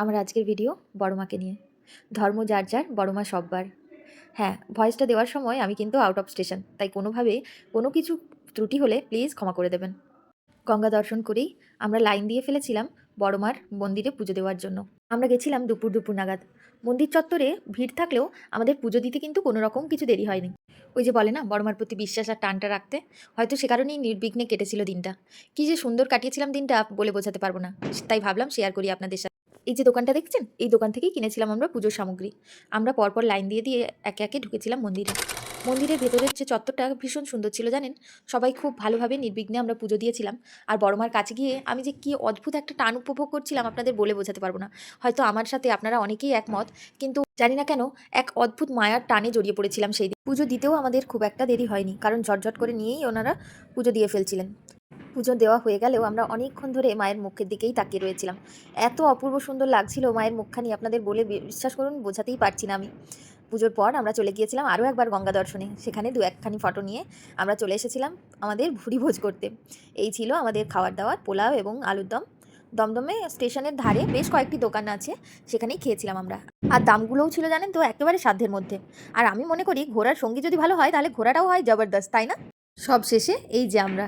আমার আজকের ভিডিও বড় মাকে নিয়ে। ধর্ম যার যার, বড় মা সব্বার। হ্যাঁ, ভয়েসটা দেওয়ার সময় আমি কিন্তু আউট অফ স্টেশন, তাই কোনোভাবে কোনো কিছু ত্রুটি হলে প্লিজ ক্ষমা করে দেবেন। গঙ্গা দর্শন করেই আমরা লাইন দিয়ে ফেলেছিলাম বড় মার মন্দিরে পুজো দেওয়ার জন্য। আমরা গেছিলাম দুপুর দুপুর নাগাদ। মন্দির চত্বরে ভিড় থাকলেও আমাদের পুজো দিতে কিন্তু কোনো রকম কিছু দেরি হয়নি। ওই যে বলে না, বড় মার প্রতি বিশ্বাস আর টানটা রাখতে, হয়তো সে কারণেই নির্বিঘ্নে কেটেছিল দিনটা। কী যে সুন্দর কাটিয়েছিলাম দিনটা, বলে বোঝাতে পারবো না। তাই ভাবলাম শেয়ার করি আপনাদের সাথে। এই যে দোকানটা দেখছেন, এই দোকান থেকেই কিনেছিলাম আমরা পুজোর সামগ্রী। আমরা পরপর লাইন দিয়ে দিয়ে একে একে ঢুকেছিলাম মন্দিরে। মন্দিরের ভেতরের যে চত্বরটা ভীষণ সুন্দর ছিল জানেন। সবাই খুব ভালোভাবে নির্বিঘ্নে আমরা পুজো দিয়েছিলাম। আর বড় মার কাছে গিয়ে আমি যে কী অদ্ভুত একটা টান উপভোগ করছিলাম, আপনাদের বলে বোঝাতে পারবো না। হয়তো আমার সাথে আপনারা অনেকেই একমত, কিন্তু জানি না কেন এক অদ্ভুত মায়ার টানে জড়িয়ে পড়েছিলাম সেই দিন। পুজো দিতেও আমাদের খুব একটা দেরি হয়নি, কারণ ঝটঝট করে নিয়েই ওনারা পুজো দিয়ে ফেলছিলেন। পুজো দেওয়া হয়ে গেলেও আমরা অনেকক্ষণ ধরে মায়ের মুখের দিকেই তাকিয়ে রয়েছিলাম। এত অপূর্ব সুন্দর লাগছিল মায়ের মুখখানি, আপনাদের বলে বিশ্বাস করুন বোঝাতেই পারছি না আমি। পুজোর পর আমরা চলে গিয়েছিলাম আরও একবার গঙ্গা দর্শনে। সেখানে দু একখানি ফটো নিয়ে আমরা চলে এসেছিলাম আমাদের ভুরিভোজ করতে। এই ছিল আমাদের খাবার দাবার, পোলাও এবং আলুর দম। দমদমে স্টেশনের ধারে বেশ কয়েকটি দোকান আছে, সেখানেই খেয়েছিলাম আমরা। আর দামগুলোও ছিল জানেন তো একেবারে সাধ্যের মধ্যে। আর আমি মনে করি ঘোরার সঙ্গী যদি ভালো হয় তাহলে ঘোরাটাও হয় জবরদস্ত, তাই না? সব শেষে এই যে আমরা